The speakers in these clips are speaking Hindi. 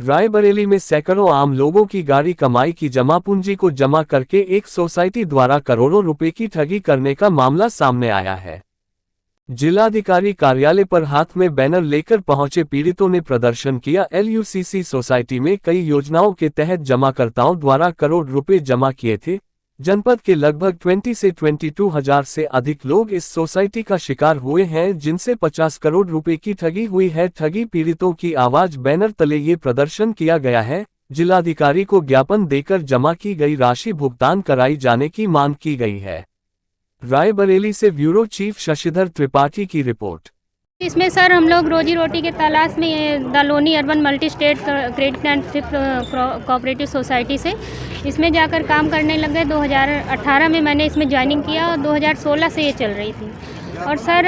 रायबरेली में सैकड़ों आम लोगों की गाढ़ी कमाई की जमा पूंजी को जमा करके एक सोसाइटी द्वारा करोड़ों रुपए की ठगी करने का मामला सामने आया है। जिलाधिकारी कार्यालय पर हाथ में बैनर लेकर पहुंचे पीड़ितों ने प्रदर्शन किया। LUCC सोसाइटी में कई योजनाओं के तहत जमाकर्ताओं द्वारा करोड़ रुपए जमा किए थे। जनपद के लगभग 20 से 22 हजार से अधिक लोग इस सोसाइटी का शिकार हुए हैं, जिनसे 50 करोड़ रुपए की ठगी हुई है। ठगी पीड़ितों की आवाज बैनर तले ये प्रदर्शन किया गया है। जिलाधिकारी को ज्ञापन देकर जमा की गई राशि भुगतान कराई जाने की मांग की गई है। रायबरेली से ब्यूरो चीफ शशिधर त्रिपाठी की रिपोर्ट। इसमें सर हम लोग रोजी रोटी के तलाश में दालोनी urban multi state credit and cooperative society से इसमें जाकर काम करने लग गए। 2018 में मैंने इसमें ज्वाइनिंग किया और 2016 से ये चल रही थी। और सर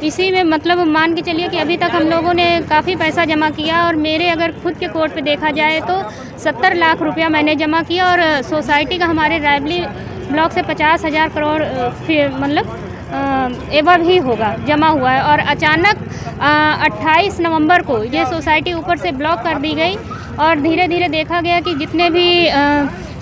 इसी में मतलब मान के चलिए कि अभी तक हम लोगों ने काफ़ी पैसा जमा किया और मेरे अगर खुद के कोर्ट पे देखा जाए तो 70 लाख रुपया मैंने जमा किया और सोसाइटी का हमारे रायबरेली ब्लॉक से 50,000 करोड़ मतलब एवं ही होगा जमा हुआ है। और अचानक 28 नवंबर को ये सोसाइटी ऊपर से ब्लॉक कर दी गई और धीरे धीरे देखा गया कि जितने भी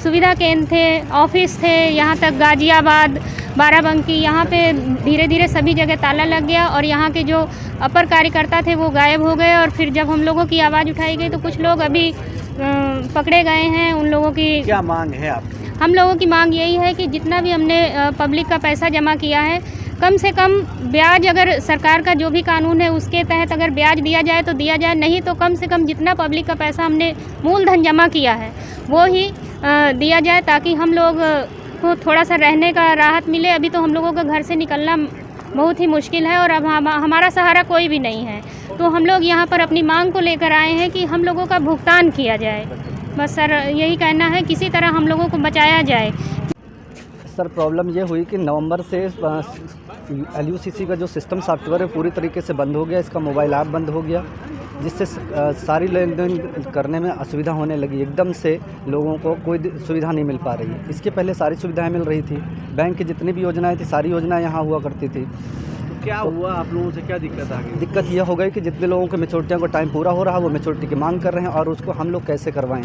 सुविधा केंद्र थे, ऑफिस थे, यहाँ तक गाजियाबाद, बाराबंकी, यहाँ पे धीरे धीरे सभी जगह ताला लग गया और यहाँ के जो अपर कार्यकर्ता थे वो गायब हो गए। और फिर जब हम लोगों की आवाज़ उठाई गई तो कुछ लोग अभी पकड़े गए हैं। उन लोगों की क्या मांग है आपकी? हम लोगों की मांग यही है कि जितना भी हमने पब्लिक का पैसा जमा किया है, कम से कम ब्याज, अगर सरकार का जो भी कानून है उसके तहत अगर ब्याज दिया जाए तो दिया जाए, नहीं तो कम से कम जितना पब्लिक का पैसा हमने मूलधन जमा किया है वो ही दिया जाए, ताकि हम लोग को थोड़ा सा रहने का राहत मिले। अभी तो हम लोगों का घर से निकलना बहुत ही मुश्किल है और अब हमारा सहारा कोई भी नहीं है। तो हम लोग यहाँ पर अपनी मांग को लेकर आए हैं कि हम लोगों का भुगतान किया जाए। बस सर यही कहना है, किसी तरह हम लोगों को बचाया जाए। सर प्रॉब्लम ये हुई कि नवंबर से LUCC का जो सिस्टम सॉफ्टवेयर है पूरी तरीके से बंद हो गया। इसका मोबाइल ऐप बंद हो गया, जिससे सारी लेन देन करने में असुविधा होने लगी। एकदम से लोगों को कोई सुविधा नहीं मिल पा रही है। इसके पहले सारी सुविधाएं मिल रही थी, बैंक की जितनी भी योजनाएं थी सारी योजनाएं यहाँ हुआ करती थी। क्या हुआ, आप लोगों से क्या दिक्कत आ गई? दिक्कत यह हो गई कि जितने लोगों के मैच्योरिटियों का टाइम पूरा हो रहा है वो मैच्योरिटी की मांग कर रहे हैं और उसको हम लोग कैसे करवाएं।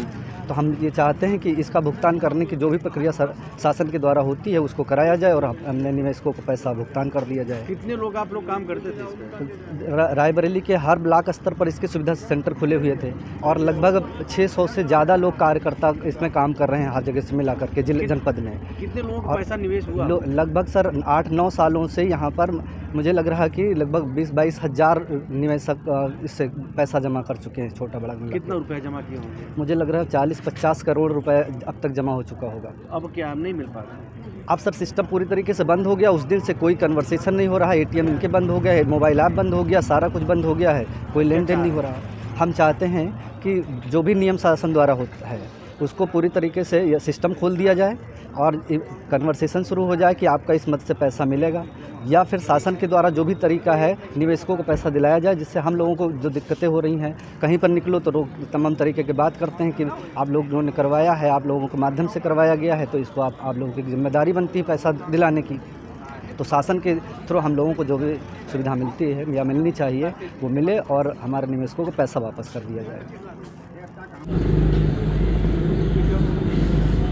तो हम ये चाहते हैं कि इसका भुगतान करने की जो भी प्रक्रिया शासन के द्वारा होती है उसको कराया जाए और हमने निवेशकों को पैसा भुगतान कर दिया जाए। कितने लोग आप लोग काम करते थे? रायबरेली के हर ब्लॉक स्तर पर इसके सुविधा सेंटर खुले हुए थे और लगभग 600 से ज़्यादा लोग कार्यकर्ता इसमें काम कर रहे हैं हर जगह से मिला करके जनपद में। कितने लोगों का पैसा निवेश हुआ? लगभग सर 8-9 सालों से यहाँ पर मुझे लग रहा है कि लगभग 20-22 हज़ार निवेशक इससे पैसा जमा कर चुके हैं, छोटा बड़ा। कितना रुपया जमा किए होंगे? मुझे लग रहा है 40-50 करोड़ रुपए अब तक जमा हो चुका होगा। अब क्या नहीं मिल पा रहा? अब सर सिस्टम पूरी तरीके से बंद हो गया। उस दिन से कोई कन्वर्सेशन नहीं हो रहा है। ATM इनके बंद हो गया है, मोबाइल ऐप बंद हो गया, सारा कुछ बंद हो गया है, कोई लेन देन नहीं हो रहा है। हम चाहते हैं कि जो भी नियम शासन द्वारा होता है उसको पूरी तरीके से यह सिस्टम खोल दिया जाए और कन्वर्सेशन शुरू हो जाए कि आपका इस मद से पैसा मिलेगा, या फिर शासन के द्वारा जो भी तरीका है निवेशकों को पैसा दिलाया जाए, जिससे हम लोगों को जो दिक्कतें हो रही हैं, कहीं पर निकलो तो लोग तमाम तरीके की बात करते हैं कि आप लोगों ने करवाया है, आप लोगों के माध्यम से करवाया गया है, तो इसको आप लोगों की जिम्मेदारी बनती है पैसा दिलाने की। तो शासन के थ्रू हम लोगों को जो भी सुविधा मिलती है या मिलनी चाहिए वो मिले और हमारे निवेशकों को पैसा वापस कर दिया जाए।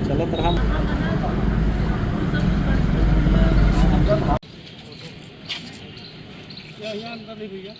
चलो तर हम अंदर नहीं भैया।